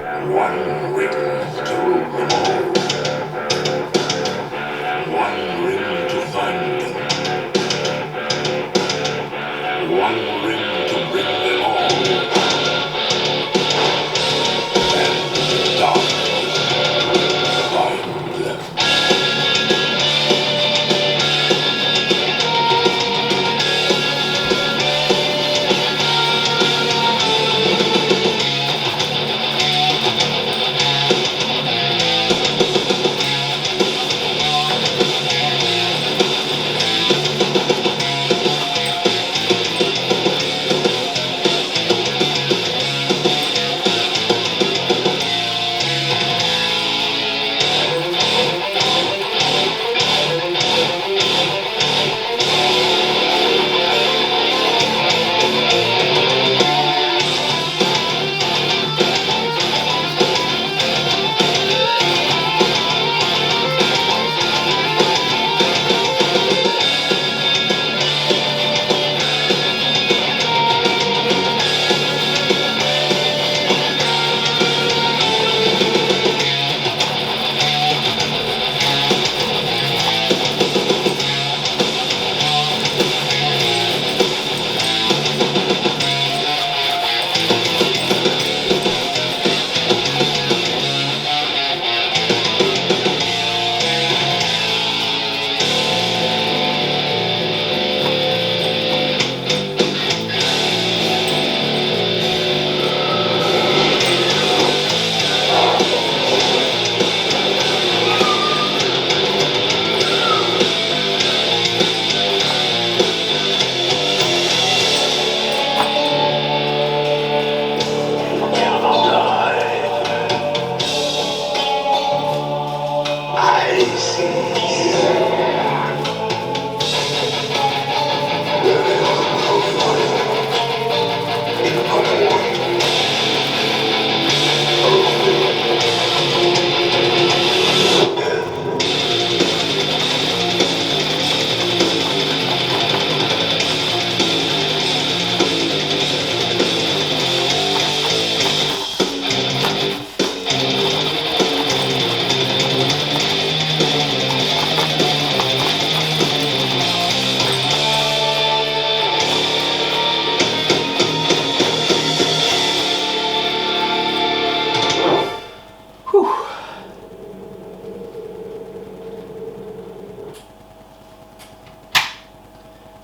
One ring to rule them all. One ring to find them. One ring to bring them all. And darkness find them.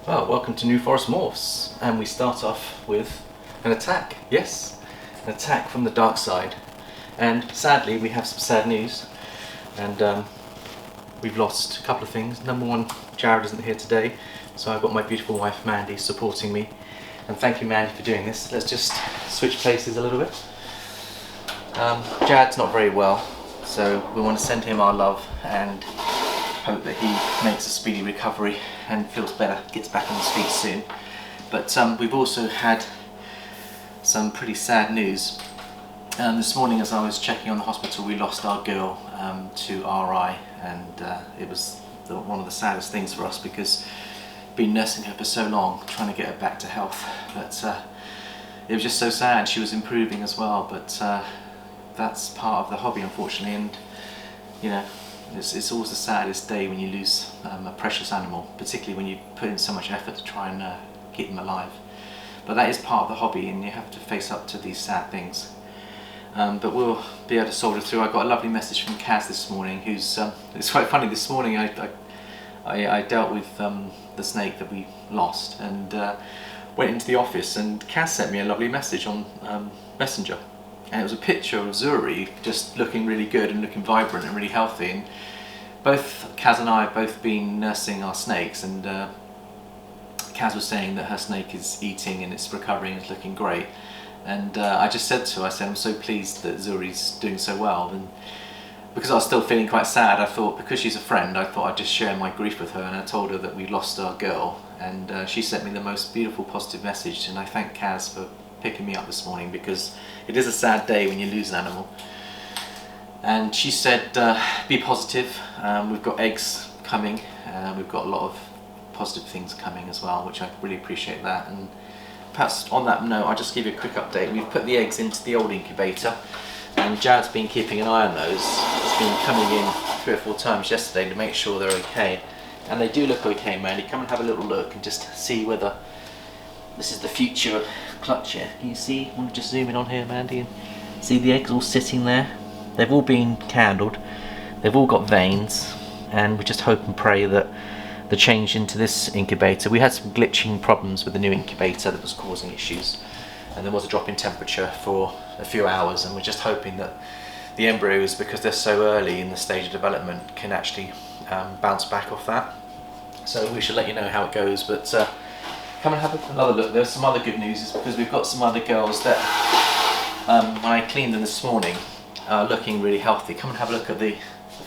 Well, welcome to New Forest Morphs, and we start off with an attack. Yes, an attack from the dark side. And sadly, we have some sad news, and we've lost a couple of things. Number one, Jared isn't here today, so I've got my beautiful wife Mandy supporting me. And thank you, Mandy, for doing this. Let's just switch places a little bit. Jared's not very well, so we want to send him our love and hope that he makes a speedy recovery and feels better, gets back on his feet soon. But we've also had some pretty sad news. This morning, as I was checking on the hospital, we lost our girl to RI, and it was one of the saddest things for us because been nursing her for so long, trying to get her back to health. But it was just so sad. She was improving as well, but that's part of the hobby, unfortunately. And you know, it's always the saddest day when you lose a precious animal, particularly when you put in so much effort to try and keep them alive. But that is part of the hobby, and you have to face up to these sad things. But we'll be able to soldier through. I got a lovely message from Kaz this morning, who's it's quite funny. This morning I dealt with the snake that we lost, and went into the office, and Kaz sent me a lovely message on Messenger. And it was a picture of Zuri just looking really good and looking vibrant and really healthy. And both Kaz and I have both been nursing our snakes, and Kaz was saying that her snake is eating and it's recovering and it's looking great. And I just said to her, I said, I'm so pleased that Zuri's doing so well. And because I was still feeling quite sad, I thought, because she's a friend, I thought I'd just share my grief with her. And I told her that we lost our girl, and she sent me the most beautiful positive message. And I thank Kaz for picking me up this morning, because it is a sad day when you lose an animal. And she said, be positive, we've got eggs coming, we've got a lot of positive things coming as well, which I really appreciate that. And perhaps on that note, I'll just give you a quick update. We've put the eggs into the old incubator, and Jared's been keeping an eye on those. He's been coming in 3 or 4 times yesterday to make sure they're okay, and they do look okay, Mandy. Come and have a little look and just see whether this is the future clutch here. Can you see? We'll just zoom in on here, Mandy, and see the eggs all sitting there. They've all been candled, they've all got veins, and we just hope and pray that the change into this incubator, we had some glitching problems with the new incubator that was causing issues, and there was a drop in temperature for a few hours, and we're just hoping that the embryos, because they're so early in the stage of development, can actually bounce back off that. So we should let you know how it goes, but come and have another look. There's some other good news, is because we've got some other girls that when I cleaned them this morning are looking really healthy. Come and have a look at the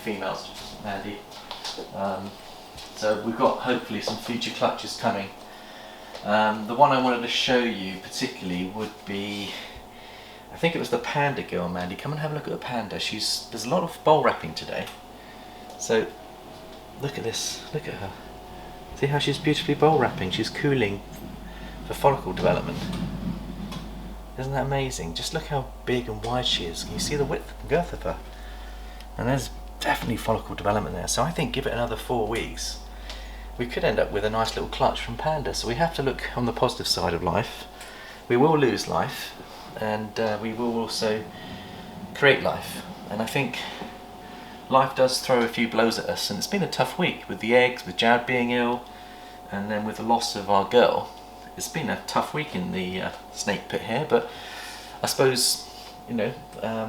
females, Mandy. So we've got hopefully some future clutches coming. The one I wanted to show you particularly would be, I think it was the Panda girl, Mandy. Come and have a look at the Panda. There's a lot of bowl wrapping today. So look at this, look at her. See how she's beautifully bowl wrapping? She's cooling for follicle development. Isn't that amazing? Just look how big and wide she is. Can you see the width and girth of her? And there's definitely follicle development there. So I think give it another 4 weeks, we could end up with a nice little clutch from Panda. So we have to look on the positive side of life. We will lose life, and we will also create life. And I think life does throw a few blows at us, and it's been a tough week with the eggs, with Jared being ill, and then with the loss of our girl. It's been a tough week in the snake pit here, but I suppose, you know,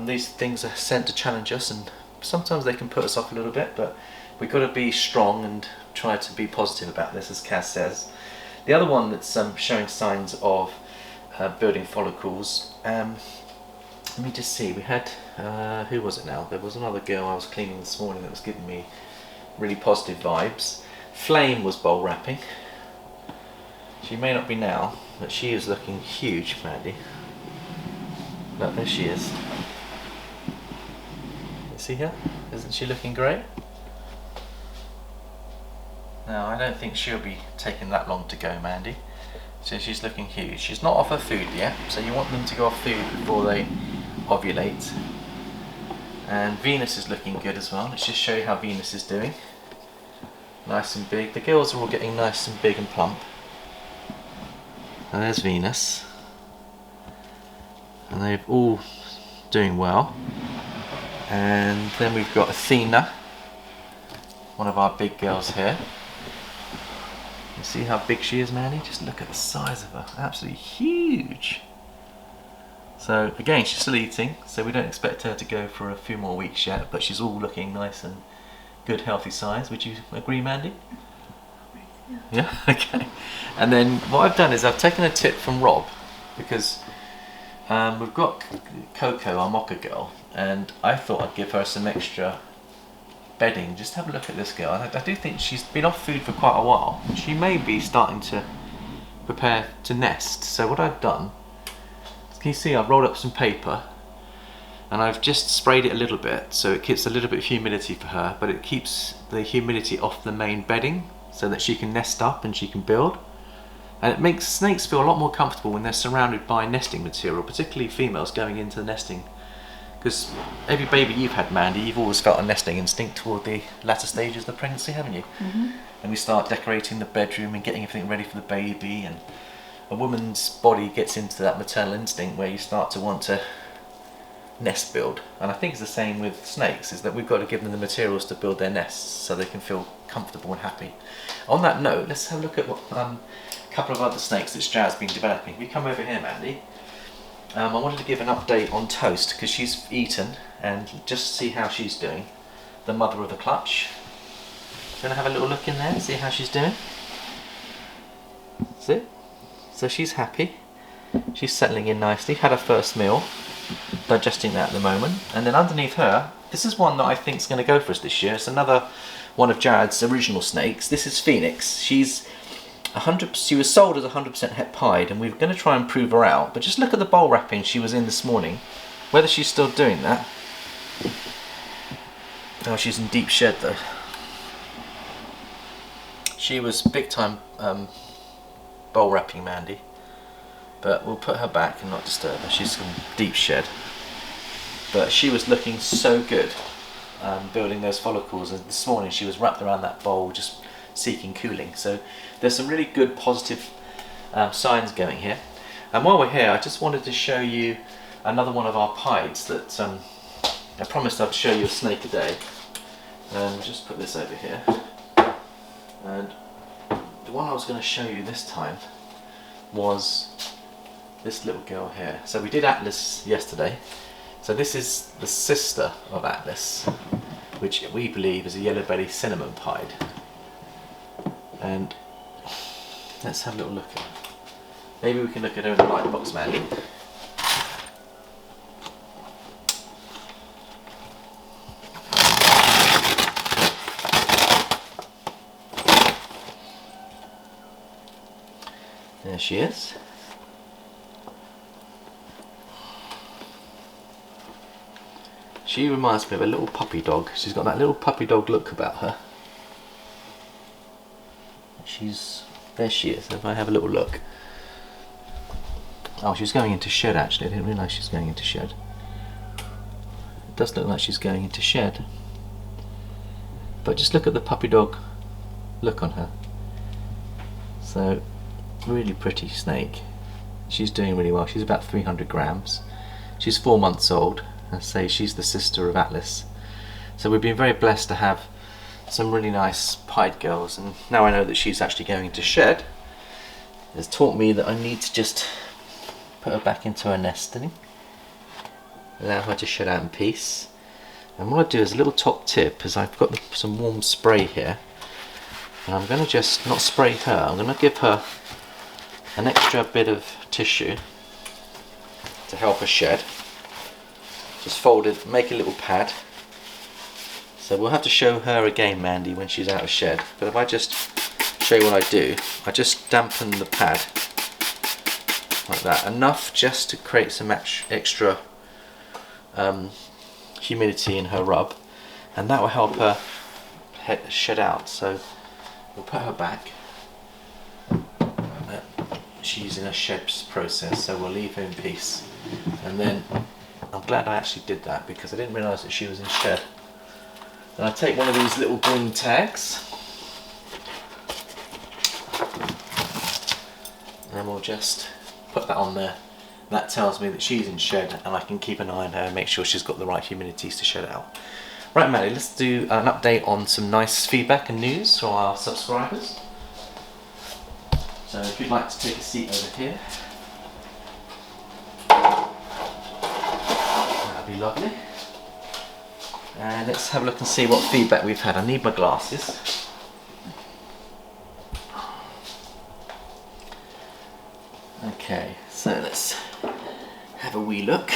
these things are sent to challenge us, and sometimes they can put us off a little bit, but we've got to be strong and try to be positive about this, as Kaz says. The other one that's showing signs of building follicles, let me just see, we had, who was it now? There was another girl I was cleaning this morning that was giving me really positive vibes. Flame was bowl wrapping. She may not be now, but she is looking huge, Mandy. Look, there she is. You see her? Isn't she looking great? No, I don't think she'll be taking that long to go, Mandy. So she's looking huge. She's not off her food yet, so you want them to go off food before they ovulate. And Venus is looking good as well. Let's just show you how Venus is doing. Nice and big. The girls are all getting nice and big and plump. And there's Venus. And they're all doing well. And then we've got Athena, one of our big girls here. You see how big she is, Mandy? Just look at the size of her. Absolutely huge. So again, she's still eating, so we don't expect her to go for a few more weeks yet, but she's all looking nice and good, healthy size. Would you agree, Mandy? Yeah, okay. And then what I've done is I've taken a tip from Rob, because we've got Coco, our mocha girl, and I thought I'd give her some extra bedding. Just have a look at this girl. I do think she's been off food for quite a while. She may be starting to prepare to nest. So what I've done, can you see I've rolled up some paper and I've just sprayed it a little bit, so it keeps a little bit of humidity for her, but it keeps the humidity off the main bedding so that she can nest up and she can build. And it makes snakes feel a lot more comfortable when they're surrounded by nesting material, particularly females going into the nesting. Because every baby you've had, Mandy, you've always felt a nesting instinct toward the latter stages of the pregnancy, haven't you? Mm-hmm. And we start decorating the bedroom and getting everything ready for the baby, and a woman's body gets into that maternal instinct where you start to want to nest build. And I think it's the same with snakes, is that we've got to give them the materials to build their nests so they can feel comfortable and happy. On that note, let's have a look at what a couple of other snakes that Jazz has been developing. We come over here, Mandy. I wanted to give an update on Toast, because she's eaten, and just see how she's doing. The mother of the clutch. Do you want to have a little look in there and see how she's doing? See? So she's happy. She's settling in nicely. Had her first meal. Digesting that at the moment. And then underneath her, this is one that I think is going to go for us this year. It's another one of Jared's original snakes. This is Phoenix. She was sold as 100% het pied, and we're going to try and prove her out. But just look at the bowl wrapping she was in this morning. Whether she's still doing that. Oh, she's in deep shed though. She was big time bowl wrapping, Mandy. But we'll put her back and not disturb her. She's in deep shed. but she was looking so good, building those follicles, and this morning she was wrapped around that bowl just seeking cooling. So there's some really good positive signs going here. And while we're here, I just wanted to show you another one of our pieds that I promised I'd show you a snake a day. Just put this over here. And the one I was going to show you this time was this little girl here. So we did Atlas yesterday. So this is the sister of Atlas, which we believe is a yellow-bellied cinnamon pied. And let's have a little look at her. Maybe we can look at her in the light box, Mandy. There she is. She reminds me of a little puppy dog. She's got that little puppy dog look about her. There she is, if I have a little look. Oh, she's going into shed actually, I didn't realise she's going into shed. It does look like she's going into shed. But just look at the puppy dog look on her. So, really pretty snake. She's doing really well. She's about 300 grams. She's 4 months old. I say she's the sister of Atlas. So we've been very blessed to have some really nice pied girls, and now I know that she's actually going into shed. It's taught me that I need to just put her back into her nesting, allow her to shed out in peace. And what I do is a little top tip is I've got some warm spray here, and I'm going to just not spray her, I'm going to give her an extra bit of tissue to help her shed. Just fold it, make a little pad. So we'll have to show her again, Mandy, when she's out of shed. But if I just show you what I do, I just dampen the pad like that, enough just to create some extra humidity in her rub, and that will help her shed out. So we'll put her back. She's in a shed process, so we'll leave her in peace. And then I'm glad I actually did that, because I didn't realise that she was in shed. And I take one of these little green tags, and we'll just put that on there. That tells me that she's in shed, and I can keep an eye on her and make sure she's got the right humidities to shed out. Right, Maddie, let's do an update on some nice feedback and news from our subscribers. So if you'd like to take a seat over here, that'd be lovely. And let's have a look and see what feedback we've had. I need my glasses. Okay, so let's have a wee look.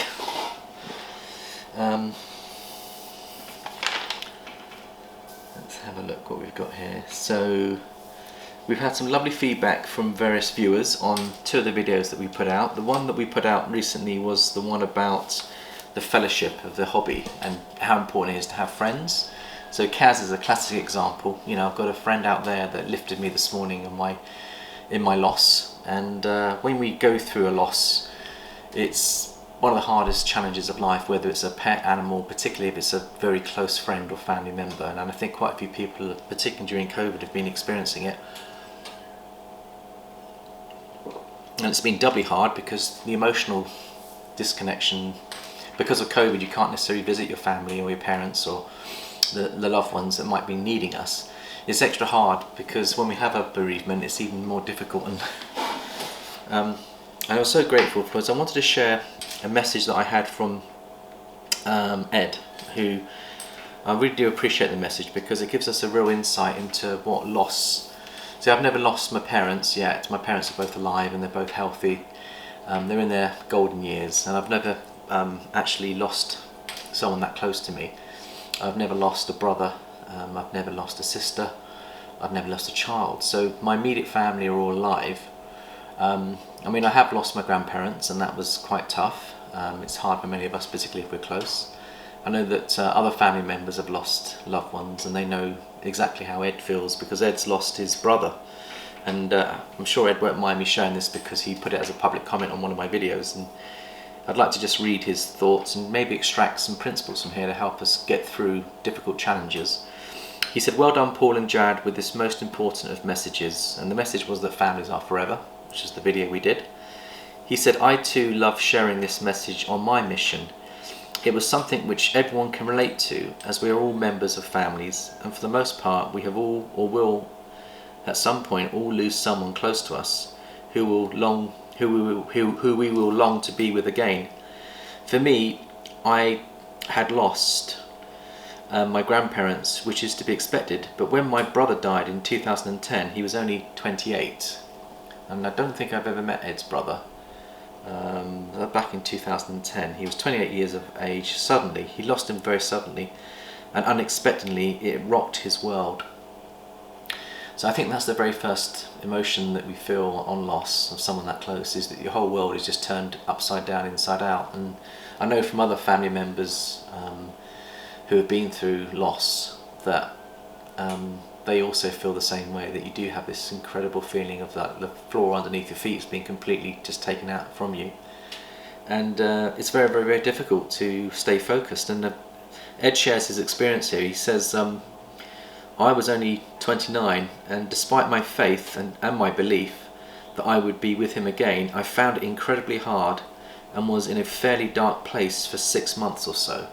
Let's have a look what we've got here. So we've had some lovely feedback from various viewers on 2 of the videos that we put out. The one that we put out recently was the one about the fellowship of the hobby and how important it is to have friends. So Kaz is a classic example. You know, I've got a friend out there that lifted me this morning in my loss, and when we go through a loss, it's one of the hardest challenges of life, whether it's a pet animal, particularly if it's a very close friend or family member. And I think quite a few people, particularly during COVID, have been experiencing it. And it's been doubly hard because the emotional disconnection. Because of COVID, you can't necessarily visit your family or your parents or the loved ones that might be needing us. It's extra hard because when we have a bereavement, it's even more difficult. And I was so grateful because I wanted to share a message that I had from Ed, who I really do appreciate the message because it gives us a real insight into what loss. See, I've never lost my parents yet. My parents are both alive and they're both healthy. They're in their golden years, and I've never actually lost someone that close to me. I've never lost a brother, I've never lost a sister, I've never lost a child. So my immediate family are all alive. I mean, I have lost my grandparents, and that was quite tough. It's hard for many of us, particularly if we're close. I know that other family members have lost loved ones, and they know exactly how Ed feels because Ed's lost his brother. And I'm sure Ed won't mind me showing this because he put it as a public comment on one of my videos. And I'd like to just read his thoughts and maybe extract some principles from here to help us get through difficult challenges. He said, "Well done, Paul and Jad, with this most important of messages." And the message was that families are forever, which is the video we did. He said, "I too love sharing this message on my mission. It was something which everyone can relate to, as we are all members of families, and for the most part we have all, or will at some point, all lose someone close to us who we will long to be with again. For me, I had lost my grandparents, which is to be expected, but when my brother died in 2010, he was only 28, and I don't think I've ever met Ed's brother. Back in 2010, he was 28 years of age. Suddenly, he lost him very suddenly, and unexpectedly, it rocked his world." So I think that's the very first emotion that we feel on loss of someone that close, is that your whole world is just turned upside down, inside out. And I know from other family members who have been through loss that they also feel the same way, that you do have this incredible feeling of that the floor underneath your feet is being completely just taken out from you. And it's very, very, very difficult to stay focused. And Ed shares his experience here. He says, "I was only 29, and despite my faith and my belief that I would be with him again, I found it incredibly hard and was in a fairly dark place for 6 months or so."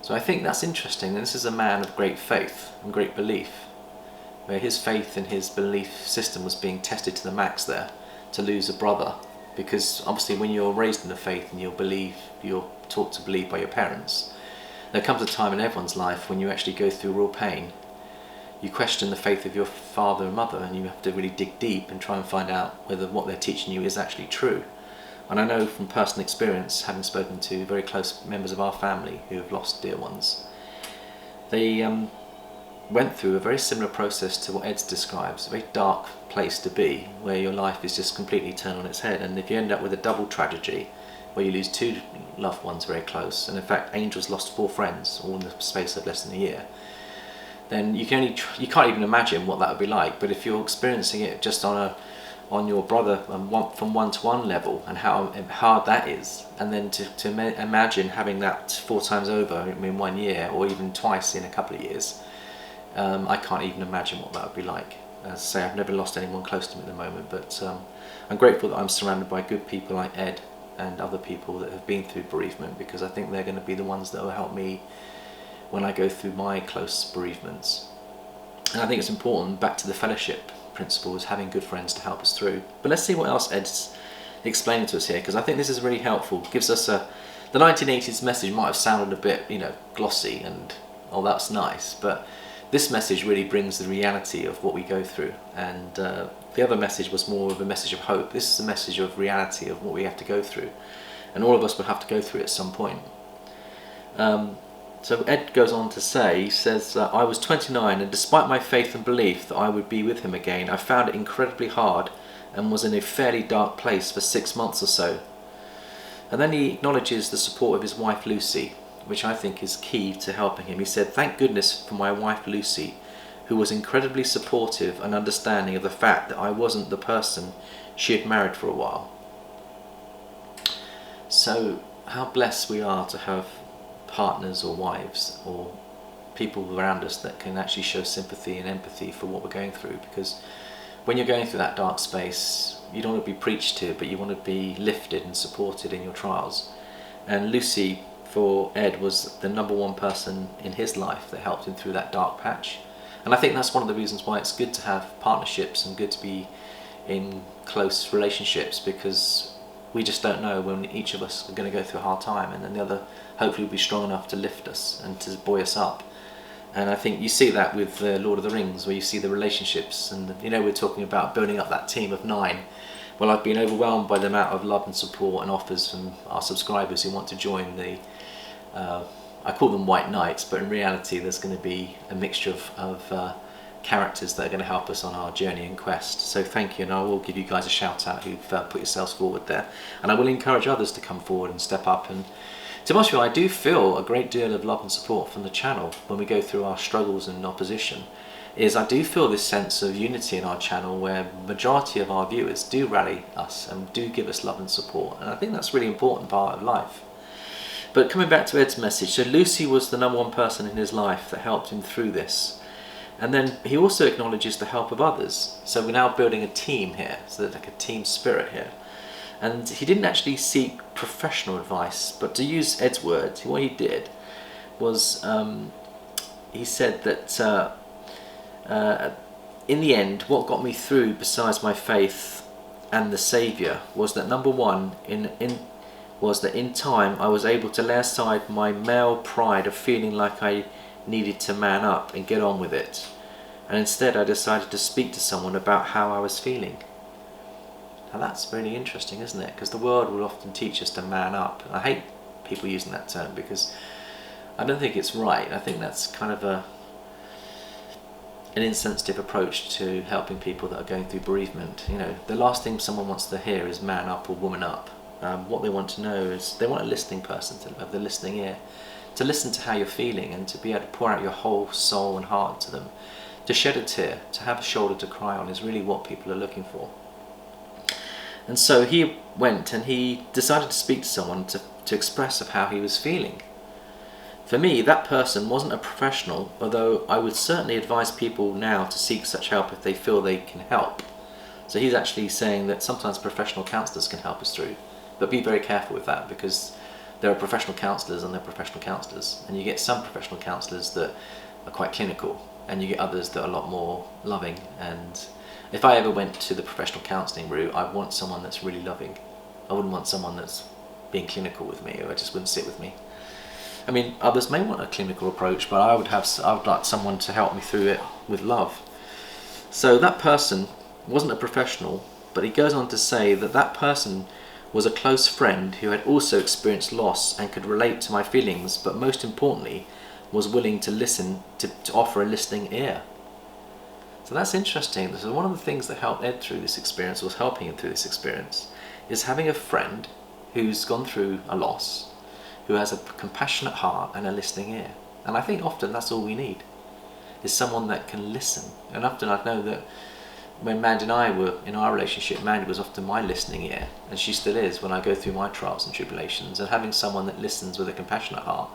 So I think that's interesting, and this is a man of great faith and great belief, where his faith and his belief system was being tested to the max there, to lose a brother. Because obviously when you're raised in the faith and you're taught to believe by your parents, there comes a time in everyone's life when you actually go through real pain. You question the faith of your father and mother, and you have to really dig deep and try and find out whether what they're teaching you is actually true. And I know from personal experience, having spoken to very close members of our family who have lost dear ones, they went through a very similar process to what Ed describes, a very dark place to be, where your life is just completely turned on its head. And if you end up with a double tragedy, where you lose 2 loved ones very close, and in fact Angel's lost 4 friends all in the space of less than a year, then you can't even imagine what that would be like. But if you're experiencing it just on your brother from one-to-one level, and how hard that is, and then to imagine having that 4 times over in 1 year, or even twice in a couple of years, I can't even imagine what that would be like. As I say, I've never lost anyone close to me at the moment, but I'm grateful that I'm surrounded by good people like Ed and other people that have been through bereavement, because I think they're going to be the ones that will help me when I go through my close bereavements. And I think it's important, back to the fellowship principle, is having good friends to help us through. But let's see what else Ed's explaining to us here, because I think this is really helpful. It gives us the 1980s message might have sounded a bit, glossy and, oh, that's nice, but this message really brings the reality of what we go through. And the other message was more of a message of hope. This is a message of reality of what we have to go through, and all of us will have to go through it at some point. So Ed goes on to say, he says, "I was 29, and despite my faith and belief that I would be with him again, I found it incredibly hard and was in a fairly dark place for 6 months or so." And then he acknowledges the support of his wife Lucy, which I think is key to helping him. He said, "Thank goodness for my wife Lucy, who was incredibly supportive and understanding of the fact that I wasn't the person she had married for a while." So how blessed we are to have partners or wives or people around us that can actually show sympathy and empathy for what we're going through. Because when you're going through that dark space, you don't want to be preached to, but you want to be lifted and supported in your trials. And Lucy, for Ed, was the #1 person in his life that helped him through that dark patch. And I think that's one of the reasons why it's good to have partnerships and good to be in close relationships, because we just don't know when each of us are going to go through a hard time, and then the other hopefully will be strong enough to lift us and to buoy us up. And I think you see that with Lord of the Rings, where you see the relationships, and we're talking about building up that team of 9. Well, I've been overwhelmed by the amount of love and support and offers from our subscribers who want to join the I call them White Knights, but in reality there's going to be a mixture of characters that are going to help us on our journey and quest. So thank you, and I will give you guys a shout out who've put yourselves forward there, and I will encourage others to come forward and step up. And to be honest with you, I do feel a great deal of love and support from the channel when we go through our struggles and opposition. is I do feel this sense of unity in our channel where majority of our viewers do rally us and do give us love and support, and I think that's a really important part of life. But coming back to Ed's message, so Lucy was the #1 person in his life that helped him through this. And then he also acknowledges the help of others. So we're now building a team here, so there's like a team spirit here. And he didn't actually seek professional advice, but to use Ed's words, what he did was he said that in the end, what got me through besides my faith and the Saviour was that #1, was that in time I was able to lay aside my male pride of feeling like I needed to man up and get on with it, and instead I decided to speak to someone about how I was feeling. Now that's really interesting, isn't it? Because the world will often teach us to man up, and I hate people using that term because I don't think it's right. I think that's kind of an insensitive approach to helping people that are going through bereavement. You know, the last thing someone wants to hear is man up or woman up. What they want to know is they want a listening person to have the listening ear, to listen to how you're feeling and to be able to pour out your whole soul and heart to them. To shed a tear, to have a shoulder to cry on is really what people are looking for. And so he went and he decided to speak to someone to express of how he was feeling. For me, that person wasn't a professional, although I would certainly advise people now to seek such help if they feel they can help. So he's actually saying that sometimes professional counsellors can help us through. But be very careful with that, because there are professional counsellors and there are professional counsellors, and you get some professional counsellors that are quite clinical, and you get others that are a lot more loving. And if I ever went to the professional counselling route, I'd want someone that's really loving. I wouldn't want someone that's being clinical with me, or it just wouldn't sit with me. I mean, others may want a clinical approach, but I would like someone to help me through it with love. So that person wasn't a professional, but he goes on to say that that person was a close friend who had also experienced loss and could relate to my feelings, but most importantly was willing to listen, to offer a listening ear. So that's interesting. So one of the things that helped Ed through this experience, was helping him through this experience, is having a friend who's gone through a loss, who has a compassionate heart and a listening ear. And I think often that's all we need, is someone that can listen. And often I know that when Mandy and I were in our relationship, Mandy was often my listening ear, and she still is when I go through my trials and tribulations. And having someone that listens with a compassionate heart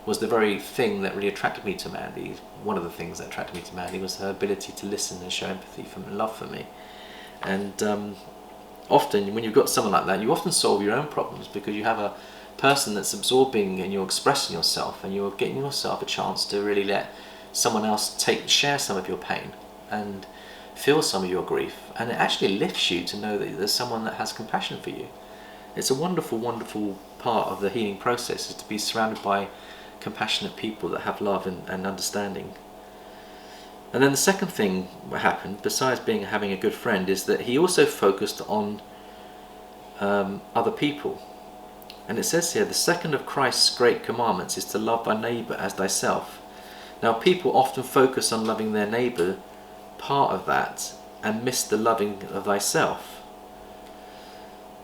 was the very thing that really attracted me to Mandy. One of the things that attracted me to Mandy was her ability to listen and show empathy and love for me. And often when you've got someone like that, you often solve your own problems, because you have a person that's absorbing and you're expressing yourself, and you're getting yourself a chance to really let someone else share some of your pain and feel some of your grief, and it actually lifts you to know that there's someone that has compassion for you. It's a wonderful, wonderful part of the healing process, is to be surrounded by compassionate people that have love and understanding. And then the second thing that happened, besides having a good friend, is that he also focused on other people. And it says here, the second of Christ's great commandments is to love thy neighbour as thyself. Now people often focus on loving their neighbour, part of that, and miss the loving of thyself.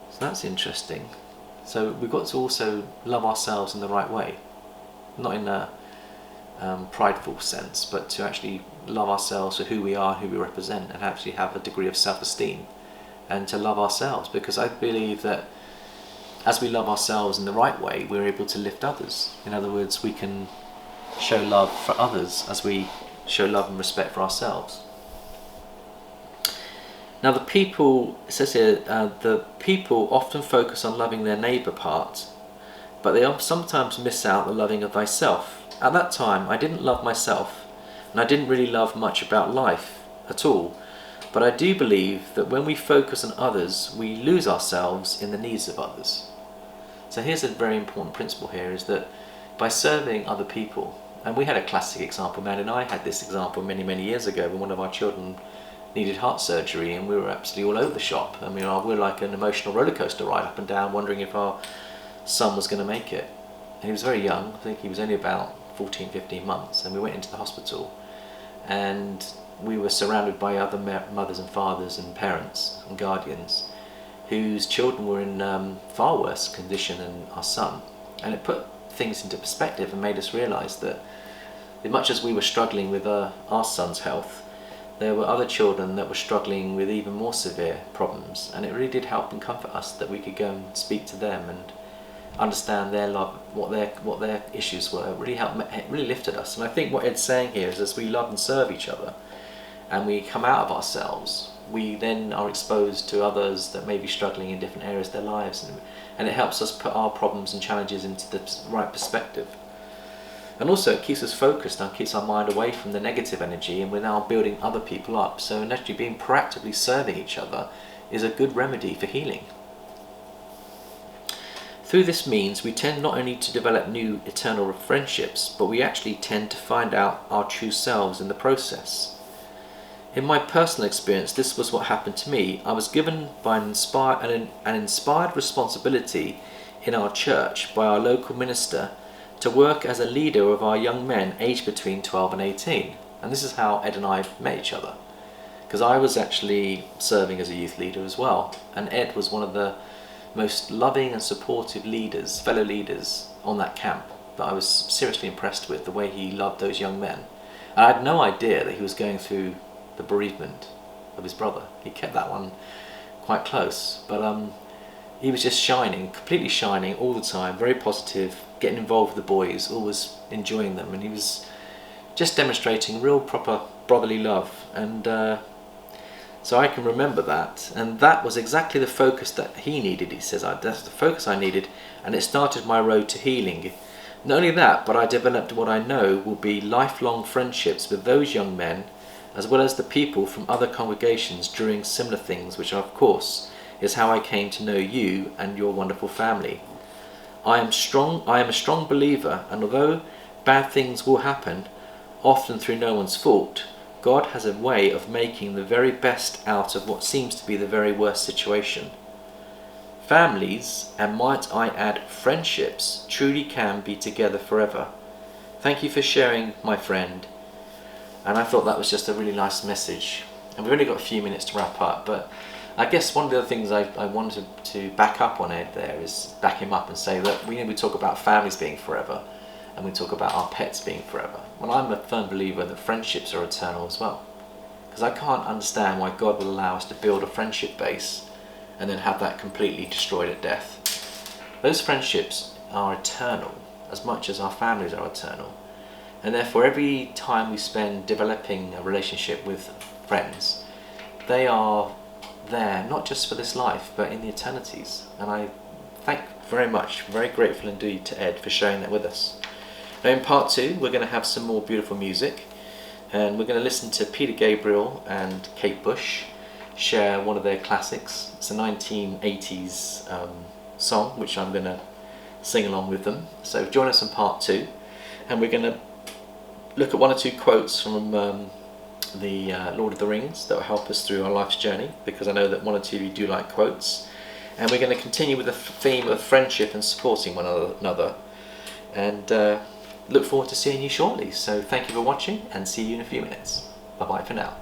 So that's interesting. So we've got to also love ourselves in the right way, not in a prideful sense, but to actually love ourselves for who we are, who we represent, and actually have a degree of self-esteem, and to love ourselves, because I believe that as we love ourselves in the right way, we're able to lift others. In other words, we can show love for others as we show love and respect for ourselves. Now the people, it says here, the people often focus on loving their neighbour part, but they sometimes miss out the loving of thyself. At that time I didn't love myself, and I didn't really love much about life at all, but I do believe that when we focus on others, we lose ourselves in the needs of others. So here's a very important principle here, is that by serving other people, and we had a classic example, Man and I had this example many, many years ago when one of our children needed heart surgery, and we were absolutely all over the shop. I mean, we were like an emotional roller coaster ride up and down, wondering if our son was going to make it. And he was very young. I think he was only about 14, 15 months, and we went into the hospital, and we were surrounded by other mothers and fathers and parents and guardians whose children were in far worse condition than our son. And it put things into perspective and made us realise that much as we were struggling with our son's health, there were other children that were struggling with even more severe problems, and it really did help and comfort us that we could go and speak to them and understand their love, what their issues were. It really lifted us. And I think what Ed's saying here is, as we love and serve each other and we come out of ourselves, we then are exposed to others that may be struggling in different areas of their lives, and it helps us put our problems and challenges into the right perspective. And also it keeps us focused and keeps our mind away from the negative energy, and we're now building other people up. So naturally, being proactively serving each other is a good remedy for healing. Through this means, we tend not only to develop new eternal friendships, but we actually tend to find out our true selves in the process. In my personal experience, this was what happened to me. I was given by an inspired responsibility in our church by our local minister to work as a leader of our young men aged between 12 and 18. And this is how Ed and I met each other, because I was actually serving as a youth leader as well, and Ed was one of the most loving and supportive leaders, fellow leaders on that camp, that I was seriously impressed with the way he loved those young men. And I had no idea that he was going through the bereavement of his brother. He kept that one quite close, but he was just shining, completely shining all the time, very positive, getting involved with the boys, always enjoying them, and he was just demonstrating real proper brotherly love. And so I can remember that, and that was exactly the focus that he needed. He says, that's the focus I needed, and it started my road to healing. Not only that, but I developed what I know will be lifelong friendships with those young men, as well as the people from other congregations doing similar things, which of course is how I came to know you and your wonderful family. I am a strong believer, and although bad things will happen, often through no one's fault, God has a way of making the very best out of what seems to be the very worst situation. Families, and might I add friendships, truly can be together forever. Thank you for sharing, my friend. And I thought that was just a really nice message. And we've only got a few minutes to wrap up, but I guess one of the other things I wanted to back up on Ed there is back him up and say that we talk about families being forever, and we talk about our pets being forever. Well, I'm a firm believer that friendships are eternal as well, because I can't understand why God will allow us to build a friendship base and then have that completely destroyed at death. Those friendships are eternal as much as our families are eternal, and therefore every time we spend developing a relationship with friends, they are there not just for this life but in the eternities. And I thank very much, very grateful indeed to Ed for sharing that with us. Now in part 2 we're going to have some more beautiful music, and we're going to listen to Peter Gabriel and Kate Bush share one of their classics. It's a 1980s song which I'm going to sing along with them. So join us in part 2, and we're going to look at one or two quotes from the Lord of the Rings that will help us through our life's journey, because I know that one or two of you do like quotes. And we're going to continue with the theme of friendship and supporting one another, and look forward to seeing you shortly. So thank you for watching, and see you in a few minutes. Bye bye for now.